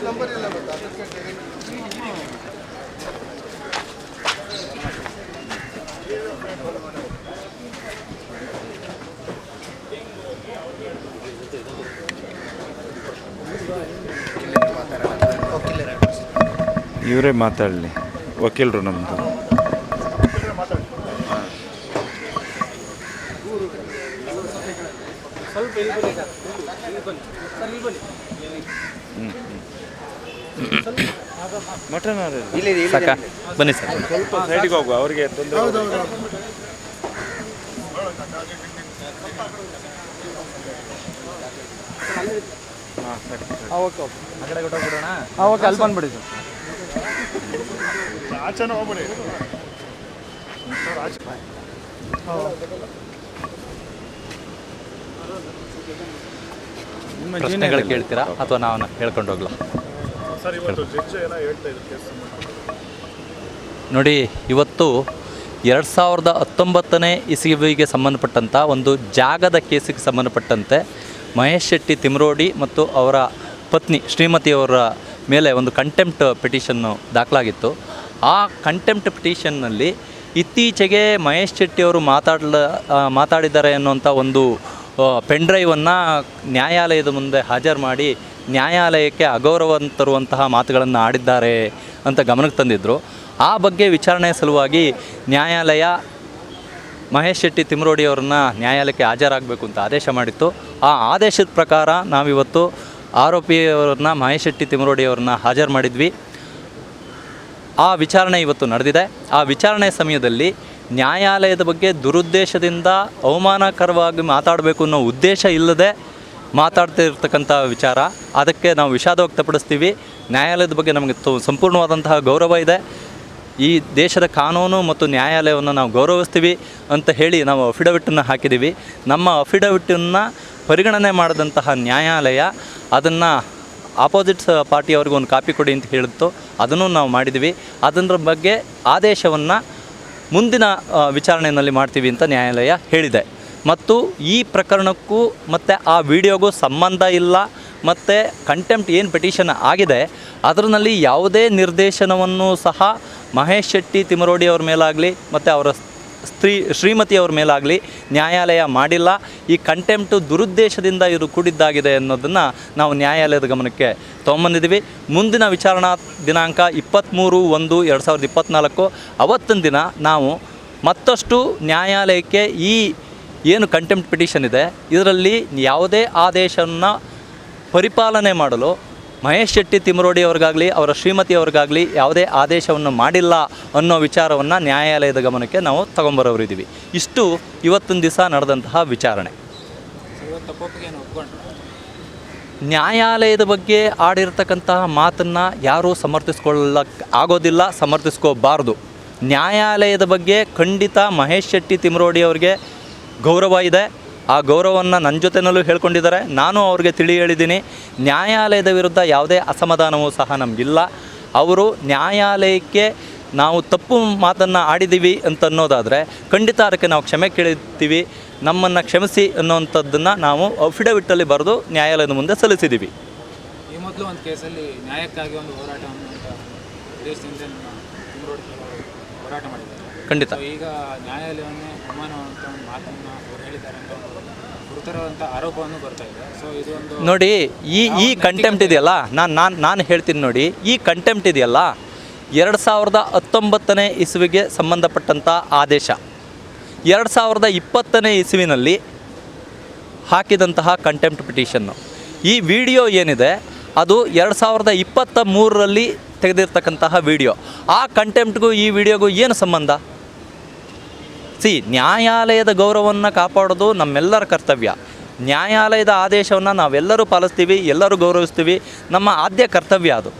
Number ಇಲ್ಲ ಗೊತ್ತಾ ಅದಕ್ಕೆ ಇವರೇ ಮಾತಾಡಲಿ, ವಕೀಲರು ನಮ್ಮದು. ಮಟನ್ ಸಾಕ ಬನ್ನಿ ಸರ್, ಸ್ವಲ್ಪ ಸೈಡಿಗೆ ಹೋಗುವ, ಅವ್ರಿಗೆ ತೊಂದರೆ. ಓಕೆ ಆ ಕಡೆ ಕೊಟ್ಟೋಗ್ಬಿಡೋಣ. ಓಕೆ ಅಲ್ಲಿ ಬಂದ್ಬಿಡಿ ಸರ್. ಆಚೆನೂ ಹೋಗ್ಬಿಡಿ. ಪ್ರಶ್ನೆಗಳು ಕೇಳ್ತೀರಾ ಅಥವಾ ನಾವು ಹೇಳ್ಕೊಂಡು ಹೋಗ್ಲಾ? ನೋಡಿ, ಇವತ್ತು 2019ನೇ ಇಸವಿಗೆ ಸಂಬಂಧಪಟ್ಟಂಥ ಒಂದು ಜಾಗದ ಕೇಸಿಗೆ ಸಂಬಂಧಪಟ್ಟಂತೆ ಮಹೇಶ್ ಶೆಟ್ಟಿ ತಿಮ್ರೋಡಿ ಮತ್ತು ಅವರ ಪತ್ನಿ ಶ್ರೀಮತಿಯವರ ಮೇಲೆ ಒಂದು ಕಂಟೆಂಪ್ಟ್ ಪಿಟಿಷನ್ನು ದಾಖಲಾಗಿತ್ತು. ಆ ಕಂಟೆಂಪ್ಟ್ ಪಿಟಿಷನ್ನಲ್ಲಿ ಇತ್ತೀಚೆಗೆ ಮಹೇಶ್ ಶೆಟ್ಟಿಯವರು ಮಾತಾಡಿದ್ದಾರೆ ಅನ್ನುವಂಥ ಒಂದು ಪೆನ್ ಡ್ರೈವನ್ನು ನ್ಯಾಯಾಲಯದ ಮುಂದೆ ಹಾಜರು ಮಾಡಿ ನ್ಯಾಯಾಲಯಕ್ಕೆ ಅಗೌರವ ತರುವಂತಹ ಮಾತುಗಳನ್ನು ಆಡಿದ್ದಾರೆ ಅಂತ ಗಮನಕ್ಕೆ ತಂದಿದ್ದರು. ಆ ಬಗ್ಗೆ ವಿಚಾರಣೆ ಸಲುವಾಗಿ ನ್ಯಾಯಾಲಯ ಮಹೇಶ್ ಶೆಟ್ಟಿ ತಿಮ್ರೋಡಿಯವರನ್ನ ನ್ಯಾಯಾಲಯಕ್ಕೆ ಹಾಜರಾಗಬೇಕು ಅಂತ ಆದೇಶ ಮಾಡಿತ್ತು. ಆ ಆದೇಶದ ಪ್ರಕಾರ ನಾವಿವತ್ತು ಆರೋಪಿಯವರನ್ನ ಮಹೇಶ್ ಶೆಟ್ಟಿ ತಿಮ್ರೋಡಿಯವರನ್ನ ಹಾಜರು ಮಾಡಿದ್ವಿ. ಆ ವಿಚಾರಣೆ ಇವತ್ತು ನಡೆದಿದೆ. ಆ ವಿಚಾರಣೆ ಸಮಯದಲ್ಲಿ ನ್ಯಾಯಾಲಯದ ಬಗ್ಗೆ ದುರುದ್ದೇಶದಿಂದ ಅವಮಾನಕರವಾಗಿ ಮಾತಾಡಬೇಕು ಅನ್ನೋ ಉದ್ದೇಶ ಇಲ್ಲದೆ ಮಾತಾಡ್ತಿರ್ತಕ್ಕಂಥ ವಿಚಾರ. ಅದಕ್ಕೆ ನಾವು ವಿಷಾದ ವ್ಯಕ್ತಪಡಿಸ್ತೀವಿ. ನ್ಯಾಯಾಲಯದ ಬಗ್ಗೆ ನಮಗೆ ಸಂಪೂರ್ಣವಾದಂತಹ ಗೌರವ ಇದೆ. ಈ ದೇಶದ ಕಾನೂನು ಮತ್ತು ನ್ಯಾಯಾಲಯವನ್ನು ನಾವು ಗೌರವಿಸ್ತೀವಿ ಅಂತ ಹೇಳಿ ನಾವು ಅಫಿಡವಿಟನ್ನು ಹಾಕಿದ್ದೀವಿ. ನಮ್ಮ ಅಫಿಡವಿಟನ್ನು ಪರಿಗಣನೆ ಮಾಡಿದಂತಹ ನ್ಯಾಯಾಲಯ ಅದನ್ನು ಆಪೋಸಿಟ್ ಪಾರ್ಟಿಯವ್ರಿಗೆ ಒಂದು ಕಾಪಿ ಕೊಡಿ ಅಂತ ಹೇಳಿತ್ತು. ಅದನ್ನು ನಾವು ಮಾಡಿದ್ವಿ. ಅದರ ಬಗ್ಗೆ ಆದೇಶವನ್ನು ಮುಂದಿನ ವಿಚಾರಣೆಯಲ್ಲಿ ಮಾಡ್ತೀವಿ ಅಂತ ನ್ಯಾಯಾಲಯ ಹೇಳಿದೆ. ಮತ್ತು ಈ ಪ್ರಕರಣಕ್ಕೂ ಮತ್ತು ಆ ವಿಡಿಯೋಗೂ ಸಂಬಂಧ ಇಲ್ಲ. ಮತ್ತು ಕಂಟೆಂಪ್ಟ್ ಏನು ಪಿಟಿಷನ್ ಆಗಿದೆ ಅದರಲ್ಲಿ ಯಾವುದೇ ನಿರ್ದೇಶನವನ್ನು ಸಹ ಮಹೇಶ್ ಶೆಟ್ಟಿ ತಿಮರೋಡಿ ಅವ್ರ ಮೇಲಾಗಲಿ ಮತ್ತು ಅವರ ಶ್ರೀಮತಿಯವ್ರ ಮೇಲಾಗಲಿ ನ್ಯಾಯಾಲಯ ಮಾಡಿಲ್ಲ. ಈ ಕಂಟೆಂಪ್ಟು ದುರುದ್ದೇಶದಿಂದ ಇದು ಕೂಡಿದ್ದಾಗಿದೆ ಅನ್ನೋದನ್ನು ನಾವು ನ್ಯಾಯಾಲಯದ ಗಮನಕ್ಕೆ ತೊಗೊಂಬಂದಿದ್ದೀವಿ. ಮುಂದಿನ ವಿಚಾರಣಾ ದಿನಾಂಕ 23/1/2024 ಅವತ್ತಿನ ದಿನ ನಾವು ಮತ್ತಷ್ಟು ನ್ಯಾಯಾಲಯಕ್ಕೆ ಈ ಏನು ಕಂಟೆಂಪ್ಟ್ ಪಿಟಿಷನ್ ಇದೆ ಇದರಲ್ಲಿ ಯಾವುದೇ ಆದೇಶವನ್ನು ಪರಿಪಾಲನೆ ಮಾಡಲು ಮಹೇಶ್ ಶೆಟ್ಟಿ ತಿಮರೋಡಿ ಅವ್ರಿಗಾಗಲಿ ಅವರ ಶ್ರೀಮತಿಯವ್ರಿಗಾಗಲಿ ಯಾವುದೇ ಆದೇಶವನ್ನು ಮಾಡಿಲ್ಲ ಅನ್ನೋ ವಿಚಾರವನ್ನು ನ್ಯಾಯಾಲಯದ ಗಮನಕ್ಕೆ ನಾವು ತಗೊಂಬರೋರಿದ್ದೀವಿ. ಇಷ್ಟು ಇವತ್ತಿನ ದಿವಸ ನಡೆದಂತಹ ವಿಚಾರಣೆ. ನ್ಯಾಯಾಲಯದ ಬಗ್ಗೆ ಆಡಿರ್ತಕ್ಕಂತಹ ಮಾತನ್ನು ಯಾರೂ ಸಮರ್ಥಿಸ್ಕೊಳ್ಳಕ್ಕೆ ಆಗೋದಿಲ್ಲ, ಸಮರ್ಥಿಸ್ಕೋಬಾರ್ದು. ನ್ಯಾಯಾಲಯದ ಬಗ್ಗೆ ಖಂಡಿತ ಮಹೇಶ್ ಶೆಟ್ಟಿ ತಿಮರೋಡಿ ಅವರಿಗೆ ಗೌರವ ಇದೆ. ಆ ಗೌರವವನ್ನು ನನ್ನ ಜೊತೆಯಲ್ಲೂ ಹೇಳ್ಕೊಂಡಿದ್ದಾರೆ. ನಾನು ಅವ್ರಿಗೆ ತಿಳಿ ಹೇಳಿದ್ದೀನಿ. ನ್ಯಾಯಾಲಯದ ವಿರುದ್ಧ ಯಾವುದೇ ಅಸಮಾಧಾನವೂ ಸಹ ನಮಗಿಲ್ಲ. ಅವರು ನ್ಯಾಯಾಲಯಕ್ಕೆ ನಾವು ತಪ್ಪು ಮಾತನ್ನು ಆಡಿದ್ದೀವಿ ಅಂತ ಅನ್ನೋದಾದರೆ ಖಂಡಿತ ಅದಕ್ಕೆ ನಾವು ಕ್ಷಮೆ ಕೇಳಿರ್ತೀವಿ. ನಮ್ಮನ್ನು ಕ್ಷಮಿಸಿ ಅನ್ನೋವಂಥದ್ದನ್ನು ನಾವು ಅಫಿಡವಿಟ್ಟಲ್ಲಿ ಬರೆದು ನ್ಯಾಯಾಲಯದ ಮುಂದೆ ಸಲ್ಲಿಸಿದ್ದೀವಿ. ಈ ಮೊದಲು ಒಂದು ಕೇಸಲ್ಲಿ ನ್ಯಾಯಕ್ಕಾಗಿ ಒಂದು ಹೋರಾಟ ದೇಶದಿಂದ ಹೋರಾಟ ಮಾಡಿದ್ದಾರೆ. ಖಂಡಿತ ಈಗ ನ್ಯಾಯಾಲಯವನ್ನೇ ಅವಮಾನವಂತ ಒಂದು ಮಾತನ್ನು ಅವರು ಹೇಳಿದ್ದಾರೆ ಅಂತ ಗುರುತರವಂಥ ಆರೋಪವನ್ನು ಬರ್ತಾ ಇದೆ. ಸೊ ಇದು ಒಂದು ನೋಡಿ, ಈ ಕಂಟೆಂಪ್ಟ್ ಇದೆಯಲ್ಲ, ನಾನು ಹೇಳ್ತೀನಿ ನೋಡಿ, ಈ ಕಂಟೆಂಪ್ಟ್ ಇದೆಯಲ್ಲ 2019ನೇ ಇಸವಿಗೆ ಸಂಬಂಧಪಟ್ಟಂಥ ಆದೇಶ 2020ನೇ ಇಸವಿನಲ್ಲಿ ಹಾಕಿದಂತಹ ಕಂಟೆಂಪ್ಟ್ ಪಿಟಿಷನ್ನು. ಈ ವಿಡಿಯೋ ಏನಿದೆ ಅದು 2023ರಲ್ಲಿ ತೆಗೆದಿರ್ತಕ್ಕಂತಹ ವಿಡಿಯೋ. ಆ ಕಂಟೆಂಪ್ಟ್ಗೂ ಈ ವಿಡಿಯೋಗೂ ಏನು ಸಂಬಂಧ? ನ್ಯಾಯಾಲಯದ ಗೌರವವನ್ನು ಕಾಪಾಡೋದು ನಮ್ಮೆಲ್ಲರ ಕರ್ತವ್ಯ. ನ್ಯಾಯಾಲಯದ ಆದೇಶವನ್ನು ನಾವೆಲ್ಲರೂ ಪಾಲಿಸ್ತೀವಿ, ಎಲ್ಲರೂ ಗೌರವಿಸ್ತೀವಿ. ನಮ್ಮ ಆದ್ಯ ಕರ್ತವ್ಯ ಅದು,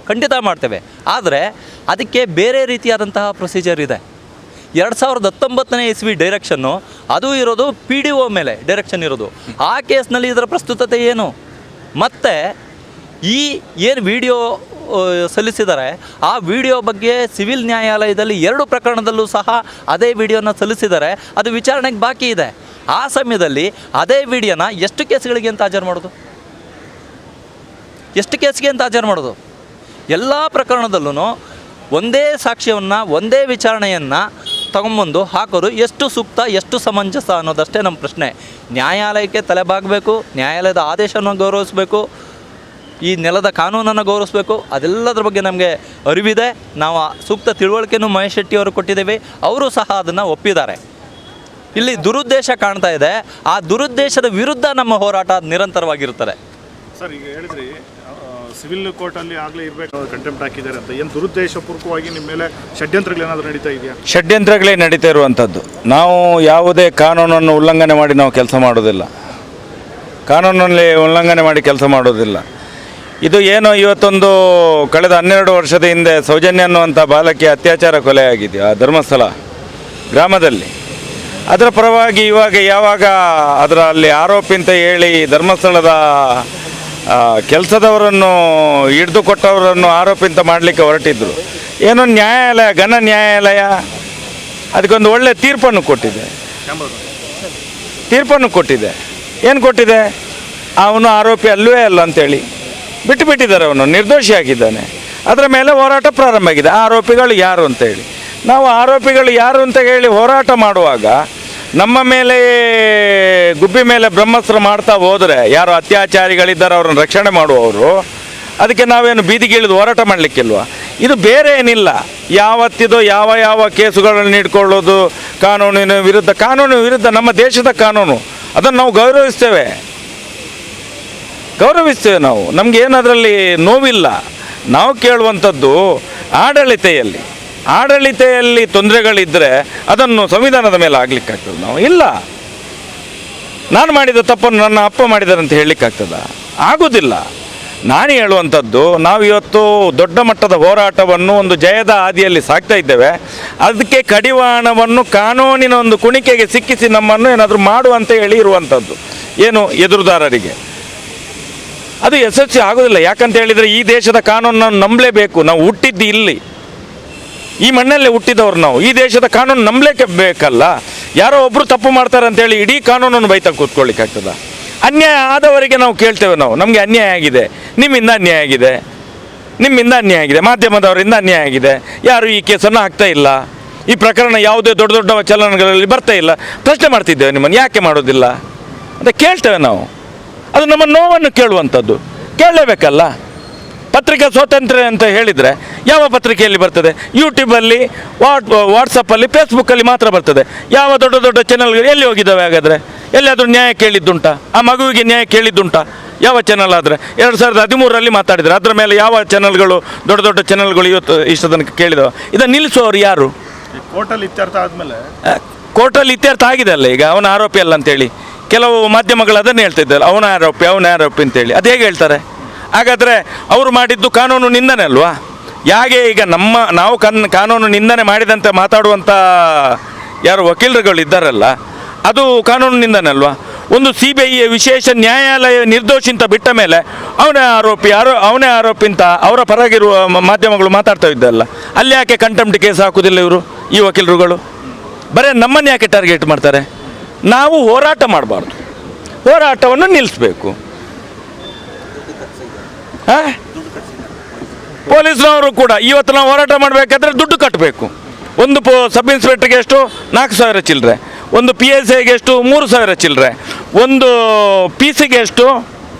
ಖಂಡಿತ ಮಾಡ್ತೇವೆ. ಆದರೆ ಅದಕ್ಕೆ ಬೇರೆ ರೀತಿಯಾದಂತಹ ಪ್ರೊಸೀಜರ್ ಇದೆ. 2019ನೇ ಇಸ್ವಿ ಡೈರೆಕ್ಷನ್ನು ಅದು ಇರೋದು PDO ಮೇಲೆ ಡೈರೆಕ್ಷನ್ ಇರೋದು. ಆ ಕೇಸ್ನಲ್ಲಿ ಇದರ ಪ್ರಸ್ತುತತೆ ಏನು? ಮತ್ತು ಈ ಏನು ವಿಡಿಯೋ ಸಲ್ಲಿಸಿದ್ದಾರೆ. ಆ ವಿಡಿಯೋ ಬಗ್ಗೆ ಸಿವಿಲ್ ನ್ಯಾಯಾಲಯದಲ್ಲಿ 2 ಪ್ರಕರಣದಲ್ಲೂ ಸಹ ಅದೇ ವಿಡಿಯೋನ ಸಲ್ಲಿಸಿದ್ದಾರೆ. ಅದು ವಿಚಾರಣೆಗೆ ಬಾಕಿ ಇದೆ. ಆ ಸಮಯದಲ್ಲಿ ಅದೇ ವಿಡಿಯೋನ ಎಷ್ಟು ಕೇಸ್ಗಳಿಗೆ ಅಂತ ಹಾಜರು ಮಾಡೋದು, ಎಷ್ಟು ಕೇಸ್ಗೆ ಅಂತ ಹಾಜರು ಮಾಡೋದು? ಎಲ್ಲ ಪ್ರಕರಣದಲ್ಲೂ ಒಂದೇ ಸಾಕ್ಷ್ಯವನ್ನು, ಒಂದೇ ವಿಚಾರಣೆಯನ್ನು ತಗೊಂಬಂದು ಹಾಕೋದು ಎಷ್ಟು ಸೂಕ್ತ, ಎಷ್ಟು ಸಮಂಜಸ ಅನ್ನೋದಷ್ಟೇ ನಮ್ಮ ಪ್ರಶ್ನೆ. ನ್ಯಾಯಾಲಯಕ್ಕೆ ತಲೆಬಾಗಬೇಕು, ನ್ಯಾಯಾಲಯದ ಆದೇಶವನ್ನು ಗೌರವಿಸಬೇಕು, ಈ ನೆಲದ ಕಾನೂನನ್ನು ಗೌರವಿಸಬೇಕು. ಅದೆಲ್ಲದರ ಬಗ್ಗೆ ನಮಗೆ ಅರಿವಿದೆ. ನಾವು ಸೂಕ್ತ ತಿಳುವಳಿಕೆನೂ ಮಹೇಶ್ ಶೆಟ್ಟಿ ಅವರು ಕೊಟ್ಟಿದ್ದೇವೆ. ಅವರು ಸಹ ಅದನ್ನು ಒಪ್ಪಿದ್ದಾರೆ. ಇಲ್ಲಿ ದುರುದ್ದೇಶ ಕಾಣ್ತಾ ಇದೆ. ಆ ದುರುದ್ದೇಶದ ವಿರುದ್ಧ ನಮ್ಮ ಹೋರಾಟ ನಿರಂತರವಾಗಿರುತ್ತದೆ. ಸರ್, ಈಗ ಹೇಳಿದ್ರಿ ಸಿವಿಲ್ ಕೋರ್ಟಲ್ಲಿ ಆಗಲೇ ಇರಬೇಕು, ಕಂಟೆಂಪ್ಟ್ ಹಾಕಿದ್ದಾರೆ ಅಂತ. ಏನು ದುರುದ್ದೇಶಪೂರ್ವಕವಾಗಿ ನಿಮ್ಮ ಮೇಲೆ ಷಡ್ಯಂತ್ರಗಳೇನಾದರೂ ನಡೀತಾ ಇದೆಯಾ? ಷಡ್ಯಂತ್ರಗಳೇ ನಡೀತಾ ಇರುವಂಥದ್ದು. ನಾವು ಯಾವುದೇ ಕಾನೂನನ್ನು ಉಲ್ಲಂಘನೆ ಮಾಡಿ ನಾವು ಕೆಲಸ ಮಾಡೋದಿಲ್ಲ. ಕಾನೂನಲ್ಲಿ ಉಲ್ಲಂಘನೆ ಮಾಡಿ ಕೆಲಸ ಮಾಡೋದಿಲ್ಲ. ಇದು ಏನೋ ಇವತ್ತೊಂದು ಕಳೆದ 12 ವರ್ಷದ ಹಿಂದೆ ಸೌಜನ್ಯ ಅನ್ನುವಂಥ ಬಾಲಕಿ ಅತ್ಯಾಚಾರ ಕೊಲೆಯಾಗಿದೆ ಆ ಧರ್ಮಸ್ಥಳ ಗ್ರಾಮದಲ್ಲಿ. ಅದರ ಪರವಾಗಿ ಯಾವಾಗ ಅದರಲ್ಲಿ ಆರೋಪಿ ಅಂತ ಹೇಳಿ ಧರ್ಮಸ್ಥಳದ ಕೆಲಸದವರನ್ನು ಹಿಡಿದು ಕೊಟ್ಟವರನ್ನು ಆರೋಪಿ ಅಂತ ಮಾಡಲಿಕ್ಕೆ ಹೊರಟಿದ್ದರು. ಏನೋ ನ್ಯಾಯಾಲಯ, ಘನ ನ್ಯಾಯಾಲಯ ಅದಕ್ಕೊಂದು ಒಳ್ಳೆಯ ತೀರ್ಪನ್ನು ಕೊಟ್ಟಿದೆ. ಏನು ಕೊಟ್ಟಿದೆ? ಅವನು ಆರೋಪಿ ಅಲ್ಲವೇ ಅಲ್ಲ ಅಂತೇಳಿ ಬಿಟ್ಟುಬಿಟ್ಟಿದ್ದಾರೆ. ಅವನು ನಿರ್ದೋಷಿ ಆಗಿದ್ದಾನೆ. ಅದರ ಮೇಲೆ ಹೋರಾಟ ಪ್ರಾರಂಭ ಆಗಿದೆ. ಆರೋಪಿಗಳು ಯಾರು ಅಂತೇಳಿ. ನಾವು ಆರೋಪಿಗಳು ಯಾರು ಅಂತ ಹೇಳಿ ಹೋರಾಟ ಮಾಡುವಾಗ ನಮ್ಮ ಮೇಲೆ ಗುಬ್ಬಿ ಮೇಲೆ ಬ್ರಹ್ಮಾಸ್ತ್ರ ಮಾಡ್ತಾ ಹೋದರೆ, ಯಾರು ಅತ್ಯಾಚಾರಿಗಳಿದ್ದಾರೆ ಅವ್ರನ್ನ ರಕ್ಷಣೆ ಮಾಡುವವರು, ಅದಕ್ಕೆ ನಾವೇನು ಬೀದಿಗಿಳಿದು ಹೋರಾಟ ಮಾಡಲಿಕ್ಕಿಲ್ವ? ಇದು ಬೇರೆ ಏನಿಲ್ಲ. ಯಾವತ್ತಿದು ಯಾವ ಕೇಸುಗಳನ್ನು ನೀಡಿಕೊಳ್ಳೋದು ಕಾನೂನಿನ ವಿರುದ್ಧ ನಮ್ಮ ದೇಶದ ಕಾನೂನು, ಅದನ್ನು ನಾವು ಗೌರವಿಸ್ತೇವೆ ನಾವು. ನಮಗೇನು ಅದರಲ್ಲಿ ನೋವಿಲ್ಲ. ನಾವು ಕೇಳುವಂಥದ್ದು ಆಡಳಿತೆಯಲ್ಲಿ ತೊಂದರೆಗಳಿದ್ದರೆ ಅದನ್ನು ಸಂವಿಧಾನದ ಮೇಲೆ ಆಗಲಿಕ್ಕಾಗ್ತದೆ. ನಾವು ಇಲ್ಲ, ನಾನು ಮಾಡಿದ ತಪ್ಪನ್ನು ನನ್ನ ಅಪ್ಪ ಮಾಡಿದ್ದಾರೆ ಅಂತ ಹೇಳಲಿಕ್ಕಾಗ್ತದ? ಆಗೋದಿಲ್ಲ. ನಾನು ಹೇಳುವಂಥದ್ದು, ನಾವು ಇವತ್ತು ದೊಡ್ಡ ಮಟ್ಟದ ಹೋರಾಟವನ್ನು ಒಂದು ಜಯದ ಹಾದಿಯಲ್ಲಿ ಸಾಗ್ತಾ ಇದ್ದೇವೆ. ಅದಕ್ಕೆ ಕಡಿವಾಣವನ್ನು ಕಾನೂನಿನ ಒಂದು ಕುಣಿಕೆಗೆ ಸಿಕ್ಕಿಸಿ ನಮ್ಮನ್ನು ಏನಾದರೂ ಮಾಡುವಂತ ಹೇಳಿ ಇರುವಂಥದ್ದು ಏನು ಎದುರುದಾರರಿಗೆ, ಅದು ಯಶಸ್ವಿ ಆಗೋದಿಲ್ಲ. ಯಾಕಂತ ಹೇಳಿದರೆ ಈ ದೇಶದ ಕಾನೂನನ್ನು ನಂಬಲೇಬೇಕು. ನಾವು ಹುಟ್ಟಿದ್ದು ಇಲ್ಲಿ, ಈ ಮಣ್ಣಲ್ಲೇ ಹುಟ್ಟಿದವರು ನಾವು. ಈ ದೇಶದ ಕಾನೂನು ನಂಬಲೇಕೆ ಬೇಕಲ್ಲ. ಯಾರೋ ಒಬ್ಬರು ತಪ್ಪು ಮಾಡ್ತಾರೆ ಅಂತೇಳಿ ಇಡೀ ಕಾನೂನನ್ನು ಬೈತಾ ಕೂತ್ಕೊಳ್ಳಿಕ್ಕಾಗ್ತದ? ಅನ್ಯಾಯ ಆದವರಿಗೆ ನಾವು ಕೇಳ್ತೇವೆ. ನಮಗೆ ಅನ್ಯಾಯ ಆಗಿದೆ, ನಿಮ್ಮಿಂದ ಅನ್ಯಾಯ ಆಗಿದೆ, ಮಾಧ್ಯಮದವರಿಂದ ಅನ್ಯಾಯ ಆಗಿದೆ, ಯಾರು ಈ ಕೇಸನ್ನು ಹಾಕ್ತಾ ಇಲ್ಲ, ಈ ಪ್ರಕರಣ ಯಾವುದೇ ದೊಡ್ಡ ಚಲನಗಳಲ್ಲಿ ಬರ್ತಾ ಇಲ್ಲ. ಪ್ರಶ್ನೆ ಮಾಡ್ತಿದ್ದೇವೆ, ನಿಮ್ಮನ್ನು ಯಾಕೆ ಮಾಡೋದಿಲ್ಲ ಅಂತ ಕೇಳ್ತೇವೆ ನಾವು. ಅದು ನಮ್ಮ ನೋವನ್ನು ಕೇಳುವಂಥದ್ದು. ಕೇಳಲೇಬೇಕಲ್ಲ. ಪತ್ರಿಕಾ ಸ್ವಾತಂತ್ರ್ಯ ಅಂತ ಹೇಳಿದರೆ ಯಾವ ಪತ್ರಿಕೆಯಲ್ಲಿ ಬರ್ತದೆ? ಯೂಟ್ಯೂಬಲ್ಲಿ, ವಾಟ್ಸಪ್ಪಲ್ಲಿ, ಫೇಸ್ಬುಕ್ಕಲ್ಲಿ ಮಾತ್ರ ಬರ್ತದೆ. ಯಾವ ದೊಡ್ಡ ಚಾನಲ್ಗಳು ಎಲ್ಲಿ ಹೋಗಿದ್ದಾವೆ? ಹಾಗಾದರೆ ಎಲ್ಲಿಯಾದರೂ ನ್ಯಾಯ ಕೇಳಿದ್ದುಂಟಾ? ಆ ಮಗುವಿಗೆ ನ್ಯಾಯ ಕೇಳಿದ್ದುಂಟಾ? ಯಾವ ಚಾನಲ್ ಆದರೆ 2013ರಲ್ಲಿ ಮಾತಾಡಿದರೆ ಅದರ ಮೇಲೆ ಯಾವ ಚಾನಲ್ಗಳು, ದೊಡ್ಡ ಚಾನಲ್ಗಳು ಇಷ್ಟು ತನಕ ಕೇಳಿದವ? ಇದನ್ನು ನಿಲ್ಲಿಸುವವರು ಯಾರು? ಕೋರ್ಟಲ್ಲಿ ಇತ್ಯರ್ಥ ಆದಮೇಲೆ ಕೋರ್ಟಲ್ಲಿ ಇತ್ಯರ್ಥ ಆಗಿದೆ ಅಲ್ಲ ಈಗ, ಅವನ ಆರೋಪಿ ಅಲ್ಲ ಅಂತೇಳಿ. ಕೆಲವು ಮಾಧ್ಯಮಗಳು ಅದನ್ನು ಹೇಳ್ತಿದ್ದಾರೆ, ಅವನ ಆರೋಪಿ ಅಂತೇಳಿ. ಅದು ಹೇಗೆ ಹೇಳ್ತಾರೆ? ಹಾಗಾದರೆ ಅವರು ಮಾಡಿದ್ದು ಕಾನೂನು ನಿಂದನೆ ಅಲ್ವಾ? ಹೇಗೆ ಈಗ ನಾವು ಕಾನೂನು ನಿಂದನೆ ಮಾಡಿದಂತೆ ಮಾತಾಡುವಂಥ ಯಾರು ವಕೀಲರುಗಳು ಇದ್ದಾರಲ್ಲ, ಅದು ಕಾನೂನು ನಿಂದನೆ ಅಲ್ವಾ? ಒಂದು CBI ವಿಶೇಷ ನ್ಯಾಯಾಲಯ ನಿರ್ದೋಷಿ ಅಂತ ಬಿಟ್ಟ ಮೇಲೆ ಅವನೇ ಆರೋಪಿ ಅಂತ ಅವರ ಪರಗಿರುವ ಮಾಧ್ಯಮಗಳು ಮಾತಾಡ್ತಾ ಇದ್ದಲ್ಲ, ಅಲ್ಲಿ ಯಾಕೆ ಕಂಟೆಂಪ್ಟ್ ಕೇಸ್ ಹಾಕುವುದಿಲ್ಲ ಇವರು, ಈ ವಕೀಲರುಗಳು? ಬರೀ ನಮ್ಮನ್ನು ಯಾಕೆ ಟಾರ್ಗೆಟ್ ಮಾಡ್ತಾರೆ? ನಾವು ಹೋರಾಟ ಮಾಡಬಾರ್ದು, ಹೋರಾಟವನ್ನು ನಿಲ್ಲಿಸಬೇಕು. ಪೊಲೀಸ್ನವರು ಕೂಡ ಇವತ್ತು ನಾವು ಹೋರಾಟ ಮಾಡಬೇಕಾದ್ರೆ ದುಡ್ಡು ಕಟ್ಟಬೇಕು. ಒಂದು ಸಬ್ ಇನ್ಸ್ಪೆಕ್ಟರ್ಗೆ ಎಷ್ಟು? 4,000 ಚಿಲ್ಲರೆ. ಒಂದು PSIಗೆ ಎಷ್ಟು? 3,000 ಚಿಲ್ಲರೆ. ಒಂದು PC-ಗೆ ಎಷ್ಟು?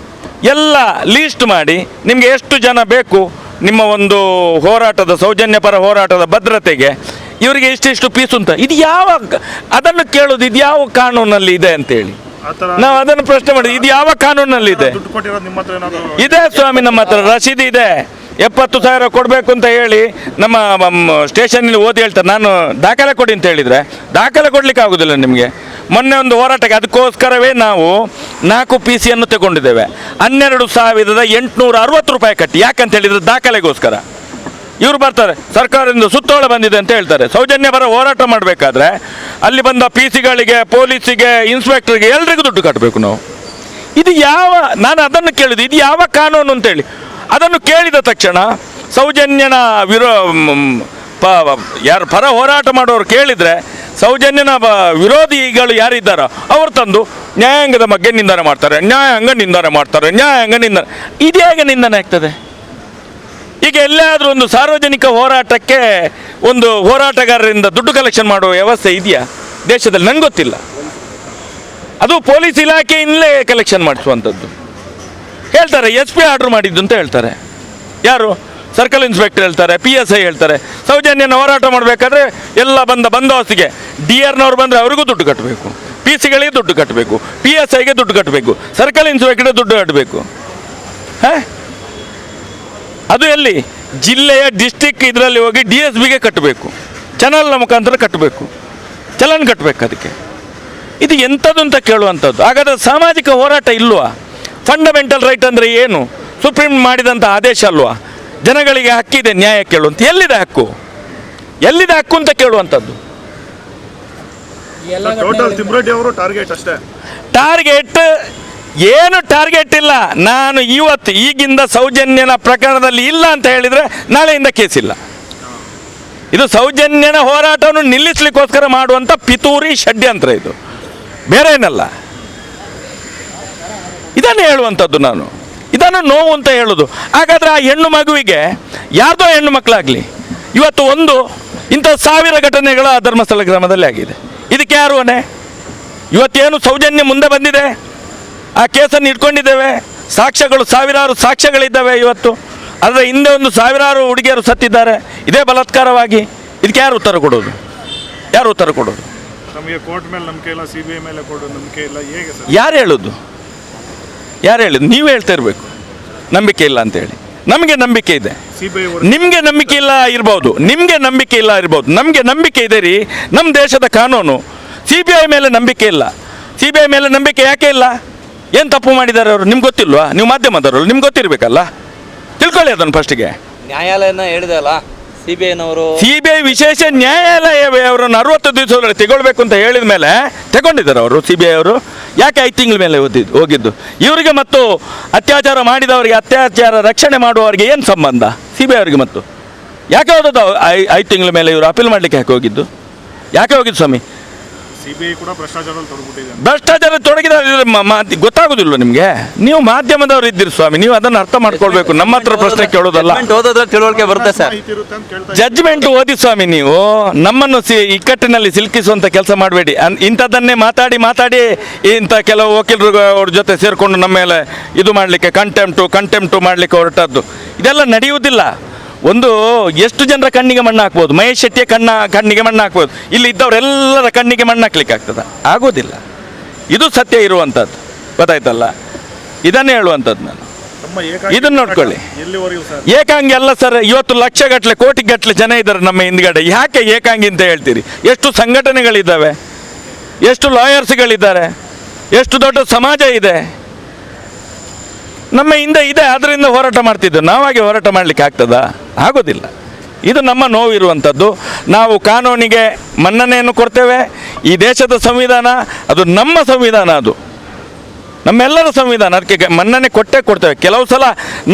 ಎಲ್ಲ ಲೀಸ್ಟ್ ಮಾಡಿ ನಿಮಗೆ ಎಷ್ಟು ಜನ ಬೇಕು ನಿಮ್ಮ ಒಂದು ಹೋರಾಟದ, ಸೌಜನ್ಯ ಪರ ಹೋರಾಟದ ಭದ್ರತೆಗೆ, ಇವರಿಗೆ ಇಷ್ಟಿಷ್ಟು ಪೀಸ್ ಅಂತ. ಇದು ಅದನ್ನು ಕೇಳೋದು, ಇದು ಯಾವ ಕಾನೂನಲ್ಲಿ ಇದೆ ಅಂತೇಳಿ ನಾವು ಅದನ್ನು ಪ್ರಶ್ನೆ ಮಾಡಿದ್ವಿ. ಇದು ಯಾವ ಕಾನೂನಲ್ಲಿ ಇದೆ? ಇದೆ ಸ್ವಾಮಿ, ನಮ್ಮ ಹತ್ರ ರಸೀದಿ ಇದೆ. 70,000 ಕೊಡಬೇಕು ಅಂತ ಹೇಳಿ ನಮ್ಮ ಸ್ಟೇಷನಲ್ಲಿ ಓದಿ ಹೇಳ್ತಾರೆ. ನಾನು ದಾಖಲೆ ಕೊಡಿ ಅಂತ ಹೇಳಿದರೆ ದಾಖಲೆ ಕೊಡಲಿಕ್ಕೆ ಆಗೋದಿಲ್ಲ ನಿಮಗೆ. ಮೊನ್ನೆ ಒಂದು ಹೋರಾಟಕ್ಕೆ ಅದಕ್ಕೋಸ್ಕರವೇ ನಾವು 4 PC-ಯನ್ನು ತಗೊಂಡಿದ್ದೇವೆ. 12,860 ರೂಪಾಯಿ ಕಟ್ಟಿ. ಯಾಕಂತ ಹೇಳಿದರೆ ದಾಖಲೆಗೋಸ್ಕರ. ಇವರು ಬರ್ತಾರೆ, ಸರ್ಕಾರದಿಂದ ಸುತ್ತೋಲೆ ಬಂದಿದೆ ಅಂತ ಹೇಳ್ತಾರೆ. ಸೌಜನ್ಯ ಪರ ಹೋರಾಟ ಮಾಡಬೇಕಾದ್ರೆ ಅಲ್ಲಿ ಬಂದ PC-ಗಳಿಗೆ, ಪೊಲೀಸಿಗೆ, ಇನ್ಸ್ಪೆಕ್ಟರ್ಗೆ ಎಲ್ರಿಗೂ ದುಡ್ಡು ಕಟ್ಟಬೇಕು ನಾವು. ಇದು ನಾನು ಅದನ್ನು ಕೇಳಿದ್ದು, ಇದು ಯಾವ ಕಾನೂನು ಅಂತೇಳಿ. ಅದನ್ನು ಕೇಳಿದ ತಕ್ಷಣ ಸೌಜನ್ಯನ ಯಾರು ಪರ ಹೋರಾಟ ಮಾಡೋರು ಕೇಳಿದರೆ ಸೌಜನ್ಯನ ವಿರೋಧಿಗಳು ಯಾರಿದ್ದಾರೋ ಅವ್ರು ತಂದು ನ್ಯಾಯಾಂಗದ ಬಗ್ಗೆ ನಿಂದನೆ ಮಾಡ್ತಾರೆ, ನ್ಯಾಯಾಂಗ ನಿಂದನೆ ಮಾಡ್ತಾರೆ, ನ್ಯಾಯಾಂಗ ನಿಂದನೆ. ಇದು ಹೇಗೆ ನಿಂದನೆ ಆಗ್ತದೆ? ಈಗ ಎಲ್ಲಾದರೂ ಒಂದು ಸಾರ್ವಜನಿಕ ಹೋರಾಟಕ್ಕೆ ಒಂದು ಹೋರಾಟಗಾರರಿಂದ ದುಡ್ಡು ಕಲೆಕ್ಷನ್ ಮಾಡುವ ವ್ಯವಸ್ಥೆ ಇದೆಯಾ ದೇಶದಲ್ಲಿ? ನಂಗೆ ಗೊತ್ತಿಲ್ಲ. ಅದು ಪೊಲೀಸ್ ಇಲಾಖೆಯಿಂದಲೇ ಕಲೆಕ್ಷನ್ ಮಾಡಿಸುವಂಥದ್ದು. ಹೇಳ್ತಾರೆ SP ಆರ್ಡ್ರ್ ಮಾಡಿದ್ದು ಅಂತ ಹೇಳ್ತಾರೆ. ಯಾರು? ಸರ್ಕಲ್ ಇನ್ಸ್ಪೆಕ್ಟರ್ ಹೇಳ್ತಾರೆ, PSI ಹೇಳ್ತಾರೆ. ಸೌಜನ್ಯನ ಹೋರಾಟ ಮಾಡಬೇಕಾದ್ರೆ ಎಲ್ಲ ಬಂದೋಬಸ್ತಿಗೆ DRನವ್ರು ಬಂದರೆ ಅವ್ರಿಗೂ ದುಡ್ಡು ಕಟ್ಟಬೇಕು, PC ಗಳಿಗೆ ದುಡ್ಡು ಕಟ್ಟಬೇಕು, PSIಗೆ ದುಡ್ಡು ಕಟ್ಟಬೇಕು, ಸರ್ಕಲ್ ಇನ್ಸ್ಪೆಕ್ಟರ್ ದುಡ್ಡು ಕಟ್ಟಬೇಕು. ಹಾಂ, ಅದು ಎಲ್ಲಿ? ಜಿಲ್ಲೆಯ ಡಿಸ್ಟಿಕ್ ಇದರಲ್ಲಿ ಹೋಗಿ DSBಗೆ ಕಟ್ಟಬೇಕು, ಚಾನಲ್ನ ಮುಖಾಂತರ ಕಟ್ಟಬೇಕು, ಚಲನ್ ಕಟ್ಟಬೇಕು. ಅದಕ್ಕೆ ಇದು ಎಂಥದ್ದು ಅಂತ ಕೇಳುವಂಥದ್ದು. ಹಾಗಾದರೆ ಸಾಮಾಜಿಕ ಹೋರಾಟ ಇಲ್ವಾ? ಫಂಡಮೆಂಟಲ್ ರೈಟ್ ಅಂದರೆ ಏನು? ಸುಪ್ರೀಂ ಮಾಡಿದಂಥ ಆದೇಶ ಅಲ್ವಾ? ಜನಗಳಿಗೆ ಹಕ್ಕಿದೆ ನ್ಯಾಯ ಕೇಳುವಂಥ. ಎಲ್ಲಿದೆ ಹಕ್ಕು? ಎಲ್ಲಿದೆ ಹಕ್ಕು ಅಂತ ಕೇಳುವಂಥದ್ದು. ಟೋಟಲ್ ತಿಮ್ರೋಡಿ ಅವರು ಟಾರ್ಗೆಟ್ ಅಷ್ಟೇ. ಟಾರ್ಗೆಟ್ ಏನು ಟಾರ್ಗೆಟ್ ಇಲ್ಲ. ನಾನು ಇವತ್ತು ಈಗಿಂದ ಸೌಜನ್ಯನ ಪ್ರಕರಣದಲ್ಲಿ ಇಲ್ಲ ಅಂತ ಹೇಳಿದರೆ ನಾಳೆಯಿಂದ ಕೇಸಿಲ್ಲ. ಇದು ಸೌಜನ್ಯನ ಹೋರಾಟವನ್ನು ನಿಲ್ಲಿಸಲಿಕ್ಕೋಸ್ಕರ ಮಾಡುವಂಥ ಪಿತೂರಿ ಷಡ್ಯಂತ್ರ, ಇದು ಬೇರೆ ಏನಲ್ಲ. ಇದನ್ನು ಹೇಳುವಂಥದ್ದು ನಾನು, ಇದನ್ನು ನೋವು ಅಂತ ಹೇಳೋದು. ಹಾಗಾದರೆ ಆ ಹೆಣ್ಣು ಮಗುವಿಗೆ ಯಾರ್ದೋ ಹೆಣ್ಣು ಮಕ್ಕಳಾಗಲಿ, ಇವತ್ತು ಒಂದು ಇಂಥ 1000 ಘಟನೆಗಳ ಧರ್ಮಸ್ಥಳ ಗ್ರಾಮದಲ್ಲಿ ಆಗಿದೆ. ಇದಕ್ಕೆ ಯಾರು ಹೊಣೆ? ಇವತ್ತೇನು ಸೌಜನ್ಯ ಮುಂದೆ ಬಂದಿದೆ, ಆ ಕೇಸನ್ನು ಇಟ್ಕೊಂಡಿದ್ದೇವೆ, ಸಾಕ್ಷ್ಯಗಳು ಸಾವಿರಾರು ಸಾಕ್ಷ್ಯಗಳಿದ್ದಾವೆ ಇವತ್ತು. ಆದರೆ ಹಿಂದೆ ಒಂದು ಸಾವಿರಾರು ಹುಡುಗಿಯರು ಸತ್ತಿದ್ದಾರೆ ಇದೇ ಬಲಾತ್ಕಾರವಾಗಿ. ಇದಕ್ಕೆ ಯಾರು ಉತ್ತರ ಕೊಡೋದು? ಯಾರು ಉತ್ತರ ಕೊಡೋದು? ನಮಗೆ ಕೋರ್ಟ್ ಮೇಲೆ ನಂಬಿಕೆ ಇಲ್ಲ, CBI ಮೇಲೆ ಕೊಡೋದು ನಂಬಿಕೆ ಇಲ್ಲ, ಹೇಗೆ ಸರ್? ಯಾರು ಹೇಳೋದು? ಯಾರು ಹೇಳಿದ್ದು? ನೀವು ಹೇಳ್ತಾ ಇರಬೇಕು ನಂಬಿಕೆ ಇಲ್ಲ ಅಂತೇಳಿ. ನಮಗೆ ನಂಬಿಕೆ ಇದೆ, CBI ನಿಮಗೆ ನಂಬಿಕೆ ಇಲ್ಲ ಇರ್ಬೋದು, ನಿಮಗೆ ನಂಬಿಕೆ ಇಲ್ಲ ಇರ್ಬೋದು, ನಮಗೆ ನಂಬಿಕೆ ಇದೆ ರೀ. ನಮ್ಮ ದೇಶದ ಕಾನೂನು. CBI ಮೇಲೆ ನಂಬಿಕೆ ಇಲ್ಲ. CBI ಮೇಲೆ ನಂಬಿಕೆ ಯಾಕೆ ಇಲ್ಲ? ಏನು ತಪ್ಪು ಮಾಡಿದ್ದಾರೆ ಅವರು? ನಿಮ್ಗೆ ಗೊತ್ತಿಲ್ವಾ? ನೀವು ಮಾಧ್ಯಮದವರು, ನಿಮ್ಗೆ ಗೊತ್ತಿರಬೇಕಲ್ಲ, ತಿಳ್ಕೊಳ್ಳಿ ಅದನ್ನು ಫಸ್ಟಿಗೆ. ನ್ಯಾಯಾಲಯನ ಹೇಳಿದೆ ಅಲ್ಲ, CBI ವಿಶೇಷ ನ್ಯಾಯಾಲಯವೇ ಅವರನ್ನು 60 ದಿವಸದಲ್ಲಿ ತಗೊಳ್ಬೇಕು ಅಂತ ಹೇಳಿದ ಮೇಲೆ ತಗೊಂಡಿದ್ದಾರೆ ಅವರು. CBI ಅವರು ಯಾಕೆ 5 ತಿಂಗಳ ಮೇಲೆ ಹೋಗಿದ್ದು? ಇವರಿಗೆ ಮತ್ತು ಅತ್ಯಾಚಾರ ಮಾಡಿದವರಿಗೆ, ಅತ್ಯಾಚಾರ ರಕ್ಷಣೆ ಮಾಡುವವರಿಗೆ ಏನು ಸಂಬಂಧ? CBI ಅವರಿಗೆ ಮತ್ತು ಯಾಕೆ ಹೋದದ್ದು 5 ತಿಂಗಳ ಮೇಲೆ? ಇವರು ಅಪೀಲ್ ಮಾಡಲಿಕ್ಕೆ ಯಾಕೆ ಹೋಗಿದ್ದು? ಯಾಕೆ ಹೋಗಿದ್ದು ಸ್ವಾಮಿ? CBI ಕೂಡ ಭ್ರಷ್ಟಾಚಾರದಲ್ಲಿ ತೊಡಗಿಬಿಟ್ಟಿದೆ. ಭ್ರಷ್ಟಾಚಾರ ತೊಡಗಿದ ಗೊತ್ತಾಗೋದಿಲ್ಲ ನಿಮಗೆ? ನೀವು ಮಾಧ್ಯಮದವರು ಇದ್ದೀರಿ ಸ್ವಾಮಿ, ನೀವು ಅದನ್ನು ಅರ್ಥ ಮಾಡ್ಕೊಳ್ಬೇಕು. ನಮ್ಮ ಹತ್ರ ಪ್ರಶ್ನೆ ಕೇಳೋದಲ್ಲ. ತಿಳುವಳಿಕೆ ಬರುತ್ತೆ ಸರ್. ಜಡ್ಜ್ಮೆಂಟ್ ಓದಿ ಸ್ವಾಮಿ. ನೀವು ನಮ್ಮನ್ನು ಇಕ್ಕಟ್ಟಿನಲ್ಲಿ ಸಿಲುಕಿಸುವಂಥ ಕೆಲಸ ಮಾಡಬೇಡಿ. ಇಂಥದ್ದನ್ನೇ ಮಾತಾಡಿ ಇಂಥ ಕೆಲವು ವಕೀಲರು ಅವ್ರ ಜೊತೆ ಸೇರಿಕೊಂಡು ನಮ್ಮ ಮೇಲೆ ಇದು ಮಾಡಲಿಕ್ಕೆ ಕಂಟೆಂಪ್ಟು ಮಾಡಲಿಕ್ಕೆ ಹೊರಟದ್ದು ಇದೆಲ್ಲ ನಡೆಯುವುದಿಲ್ಲ. ಒಂದು ಎಷ್ಟು ಜನರ ಕಣ್ಣಿಗೆ ಮಣ್ಣು ಹಾಕ್ಬೋದು? ಮಹೇಶ್ ಶೆಟ್ಟಿಯ ಕಣ್ಣಿಗೆ ಮಣ್ಣು ಹಾಕ್ಬೋದು, ಇಲ್ಲಿ ಇದ್ದವರೆಲ್ಲರ ಕಣ್ಣಿಗೆ ಮಣ್ಣು ಹಾಕ್ಲಿಕ್ಕೆ ಆಗ್ತದೆ? ಆಗೋದಿಲ್ಲ. ಇದು ಸತ್ಯ ಇರುವಂಥದ್ದು, ಗೊತ್ತಾಯ್ತಲ್ಲ? ಇದನ್ನೇ ಹೇಳುವಂಥದ್ದು ನಾನು. ಇದನ್ನು ನೋಡ್ಕೊಳ್ಳಿ. ಏಕಾಂಗಿ ಅಲ್ಲ ಸರ್. ಇವತ್ತು ಲಕ್ಷಗಟ್ಟಲೆ ಕೋಟಿಗಟ್ಟಲೆ ಜನ ಇದ್ದಾರೆ ನಮ್ಮ ಹಿಂದ್ಗಡೆ. ಯಾಕೆ ಏಕಾಂಗಿ ಅಂತ ಹೇಳ್ತೀರಿ? ಎಷ್ಟು ಸಂಘಟನೆಗಳಿದ್ದಾವೆ, ಎಷ್ಟು ಲಾಯರ್ಸ್ಗಳಿದ್ದಾರೆ, ಎಷ್ಟು ದೊಡ್ಡ ಸಮಾಜ ಇದೆ ನಮ್ಮ ಹಿಂದೆ ಇದೆ. ಅದರಿಂದ ಹೋರಾಟ ಮಾಡ್ತಿದ್ದು. ನಾವಾಗಿ ಹೋರಾಟ ಮಾಡಲಿಕ್ಕೆ ಆಗ್ತದಾ? ಆಗೋದಿಲ್ಲ. ಇದು ನಮ್ಮ ನೋವಿರುವಂಥದ್ದು. ನಾವು ಕಾನೂನಿಗೆ ಮನ್ನಣೆಯನ್ನು ಕೊಡ್ತೇವೆ. ಈ ದೇಶದ ಸಂವಿಧಾನ ಅದು ನಮ್ಮ ಸಂವಿಧಾನ, ಅದು ನಮ್ಮೆಲ್ಲರ ಸಂವಿಧಾನ. ಅದಕ್ಕೆ ಮನ್ನಣೆ ಕೊಡ್ತೇವೆ. ಕೆಲವು ಸಲ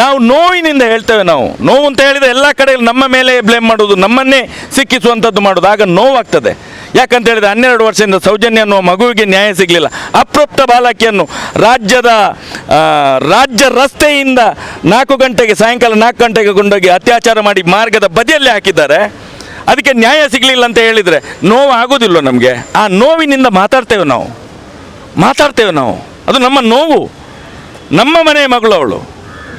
ನಾವು ನೋವಿನಿಂದ ಹೇಳ್ತೇವೆ. ನಾವು ನೋವು ಅಂತ ಹೇಳಿದರೆ ಎಲ್ಲ ಕಡೆಯಲ್ಲಿ ನಮ್ಮ ಮೇಲೆ ಬ್ಲೇಮ್ ಮಾಡೋದು, ನಮ್ಮನ್ನೇ ಸಿಕ್ಕಿಸುವಂಥದ್ದು ಮಾಡೋದು. ಆಗ ನೋವಾಗ್ತದೆ. ಯಾಕಂತ ಹೇಳಿದರೆ 12 ವರ್ಷದಿಂದ ಸೌಜನ್ಯ ಅನ್ನುವ ಮಗುವಿಗೆ ನ್ಯಾಯ ಸಿಗಲಿಲ್ಲ. ಅಪ್ರಾಪ್ತ ಬಾಲಕಿಯನ್ನು ರಾಜ್ಯ ರಸ್ತೆಯಿಂದ 4 ಗಂಟೆಗೆ, ಸಾಯಂಕಾಲ 4 ಗಂಟೆಗೆ ಕೊಂಡೋಗಿ ಅತ್ಯಾಚಾರ ಮಾಡಿ ಮಾರ್ಗದ ಬದಿಯಲ್ಲಿ ಹಾಕಿದ್ದಾರೆ. ಅದಕ್ಕೆ ನ್ಯಾಯ ಸಿಗಲಿಲ್ಲ ಅಂತ ಹೇಳಿದರೆ ನೋವು ಆಗೋದಿಲ್ಲ ನಮಗೆ? ಆ ನೋವಿನಿಂದ ಮಾತಾಡ್ತೇವೆ ನಾವು. ಅದು ನಮ್ಮ ನೋವು. ನಮ್ಮ ಮನೆಯ ಮಗಳು ಅವಳು.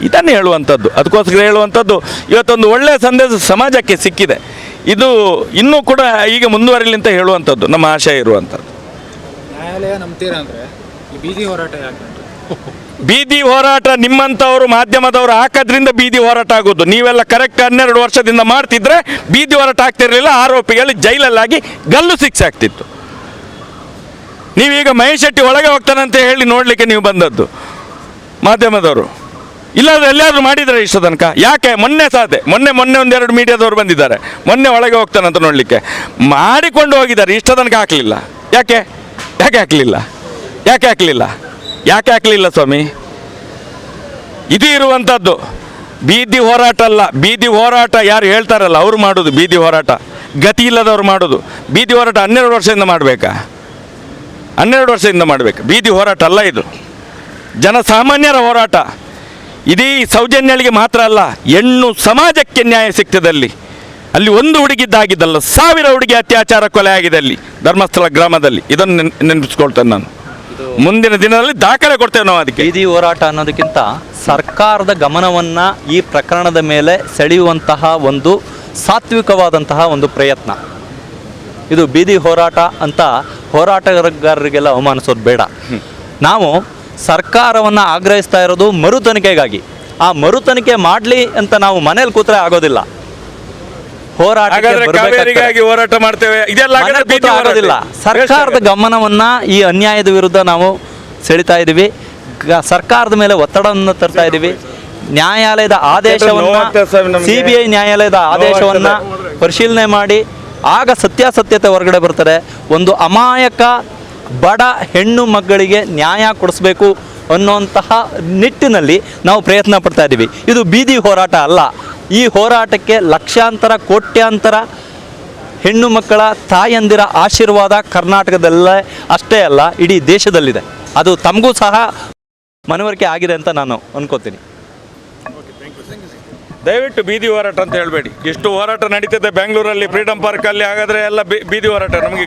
ಇದನ್ನು ಹೇಳುವಂಥದ್ದು. ಅದಕ್ಕೋಸ್ಕರ ಹೇಳುವಂಥದ್ದು, ಇವತ್ತೊಂದು ಒಳ್ಳೆಯ ಸಂದೇಶ ಸಮಾಜಕ್ಕೆ ಸಿಕ್ಕಿದೆ. ಇದು ಇನ್ನೂ ಕೂಡ ಈಗ ಮುಂದುವರಿಲಿ ಅಂತ ಹೇಳುವಂಥದ್ದು ನಮ್ಮ ಆಶಯ ಇರುವಂಥದ್ದು. ನ್ಯಾಯಾಲಯ ನಂಬ್ತೀರಾ ಅಂದರೆ ಈ ಬೀದಿ ಹೋರಾಟ ಯಾಕೆ? ಬೀದಿ ಹೋರಾಟ ನಿಮ್ಮಂಥವರು ಮಾಧ್ಯಮದವರು ಹಾಕೋದ್ರಿಂದ ಬೀದಿ ಹೋರಾಟ ಆಗೋದು. ನೀವೆಲ್ಲ ಕರೆಕ್ಟ್ 12 ವರ್ಷದಿಂದ ಮಾಡ್ತಿದ್ರೆ ಬೀದಿ ಹೋರಾಟ ಆಗ್ತಿರಲಿಲ್ಲ. ಆರೋಪಿಗಳು ಜೈಲಲ್ಲಾಗಿ ಗಲ್ಲು ಶಿಕ್ಷೆ ಆಗ್ತಿತ್ತು. ನೀವೀಗ ಮಹೇಶ್ ಶೆಟ್ಟಿ ಒಳಗೆ ಹೋಗ್ತಾನಂತ ಹೇಳಿ ನೋಡಲಿಕ್ಕೆ ನೀವು ಬಂದದ್ದು ಮಾಧ್ಯಮದವರು. ಇಲ್ಲಾಂದ್ರೆ ಎಲ್ಲಿಯಾದರೂ ಮಾಡಿದರೆ ಇಷ್ಟ ತನಕ? ಯಾಕೆ? ಮೊನ್ನೆ ಮೊನ್ನೆ 1-2 ಮೀಡಿಯಾದವರು ಬಂದಿದ್ದಾರೆ. ಮೊನ್ನೆ ಒಳಗೆ ಹೋಗ್ತಾನಂತ ನೋಡಲಿಕ್ಕೆ ಮಾಡಿಕೊಂಡು ಹೋಗಿದ್ದಾರೆ. ಇಷ್ಟ ತನಕ ಹಾಕಲಿಲ್ಲ. ಯಾಕೆ ಹಾಕಲಿಲ್ಲ ಸ್ವಾಮಿ? ಇದು ಇರುವಂಥದ್ದು. ಬೀದಿ ಹೋರಾಟ ಅಲ್ಲ, ಬೀದಿ ಹೋರಾಟ ಯಾರು ಹೇಳ್ತಾರಲ್ಲ ಅವ್ರು ಮಾಡೋದು ಬೀದಿ ಹೋರಾಟ, ಗತಿ ಇಲ್ಲದವ್ರು ಮಾಡೋದು ಬೀದಿ ಹೋರಾಟ. 12 ವರ್ಷದಿಂದ ಮಾಡಬೇಕಾ? 12 ವರ್ಷದಿಂದ ಮಾಡಬೇಕು. ಬೀದಿ ಹೋರಾಟ ಅಲ್ಲ ಇದು, ಜನಸಾಮಾನ್ಯರ ಹೋರಾಟ. ಇದೀ ಸೌಜನ್ಯಳಿಗೆ ಮಾತ್ರ ಅಲ್ಲ, ಹೆಣ್ಣು ಸಮಾಜಕ್ಕೆ ನ್ಯಾಯ ಸಿಗ್ತದಲ್ಲಿ, ಅಲ್ಲಿ ಒಂದು ಹುಡುಗಿದ್ದಾಗಿದ್ದಲ್ಲ, 1000 ಹುಡುಗಿ ಅತ್ಯಾಚಾರ ಕೊಲೆ ಆಗಿದೆ ಅಲ್ಲಿ ಧರ್ಮಸ್ಥಳ ಗ್ರಾಮದಲ್ಲಿ. ಇದನ್ನು ನೆನಪಿಸ್ಕೊಳ್ತೇನೆ ನಾನು. ಮುಂದಿನ ದಿನದಲ್ಲಿ ದಾಖಲೆ ಕೊಡ್ತೇವೆ ನಾವು ಅದಕ್ಕೆ. ಬೀದಿ ಹೋರಾಟ ಅನ್ನೋದಕ್ಕಿಂತ ಸರ್ಕಾರದ ಗಮನವನ್ನು ಈ ಪ್ರಕರಣದ ಮೇಲೆ ಸೆಳೆಯುವಂತಹ ಒಂದು ಸಾತ್ವಿಕವಾದಂತಹ ಒಂದು ಪ್ರಯತ್ನ. ಇದು ಬೀದಿ ಹೋರಾಟ ಅಂತ ಹೋರಾಟಗಾರರಿಗೆಲ್ಲ ಅವಮಾನಿಸೋದು ಬೇಡ. ನಾವು ಸರ್ಕಾರವನ್ನು ಆಗ್ರಹಿಸ್ತಾ ಇರೋದು ಮರು ತನಿಖೆಗಾಗಿ. ಆ ಮರು ತನಿಖೆ ಮಾಡಲಿ ಅಂತ ನಾವು ಮನೇಲಿ ಕೂತ್ರೆ ಆಗೋದಿಲ್ಲ. ಕಾವೇರಿಗಾಗಿ ಹೋರಾಟ ಮಾಡ್ತೇವೆ, ಇದೆಲ್ಲ ಆಗೋದಿಲ್ಲ. ಸರ್ಕಾರದ ಗಮನವನ್ನ ಈ ಅನ್ಯಾಯದ ವಿರುದ್ಧ ನಾವು ಸೆಳಿತಾ ಇದ್ದೀವಿ. ಸರ್ಕಾರದ ಮೇಲೆ ಒತ್ತಡವನ್ನು ತರ್ತಾ ಇದ್ದೀವಿ. ನ್ಯಾಯಾಲಯದ ಆದೇಶವನ್ನು, CBI ನ್ಯಾಯಾಲಯದ ಆದೇಶವನ್ನು ಪರಿಶೀಲನೆ ಮಾಡಿ ಆಗ ಸತ್ಯಾಸತ್ಯತೆ ಹೊರಗಡೆ ಬರ್ತದೆ. ಒಂದು ಅಮಾಯಕ ಬಡ ಹೆಣ್ಣು ಮಕ್ಕಳಿಗೆ ನ್ಯಾಯ ಕೊಡಿಸ್ಬೇಕು ಅನ್ನುವಂತಹ ನಿಟ್ಟಿನಲ್ಲಿ ನಾವು ಪ್ರಯತ್ನ ಪಡ್ತಾ ಇದ್ದೀವಿ. ಇದು ಬೀದಿ ಹೋರಾಟ ಅಲ್ಲ. ಈ ಹೋರಾಟಕ್ಕೆ ಲಕ್ಷಾಂತರ ಕೋಟ್ಯಾಂತರ ಹೆಣ್ಣು ಮಕ್ಕಳ ತಾಯಂದಿರ ಆಶೀರ್ವಾದ ಕರ್ನಾಟಕದಲ್ಲೇ ಅಷ್ಟೇ ಅಲ್ಲ, ಇಡೀ ದೇಶದಲ್ಲಿದೆ. ಅದು ತಮಗೂ ಸಹ ಮನವರಿಕೆ ಆಗಿದೆ ಅಂತ ನಾನು ಅನ್ಕೋತೀನಿ. ದಯವಿಟ್ಟು ಬೀದಿ ಹೋರಾಟ ಅಂತ ಹೇಳಬೇಡಿ. ಎಷ್ಟು ಹೋರಾಟ ನಡೀತದೆ ಬೆಂಗಳೂರಲ್ಲಿ, ಫ್ರೀಡಮ್ ಪಾರ್ಕಲ್ಲಿ, ಹಾಗಾದರೆ ಎಲ್ಲ ಬೀದಿ ಹೋರಾಟ ನಮಗೆ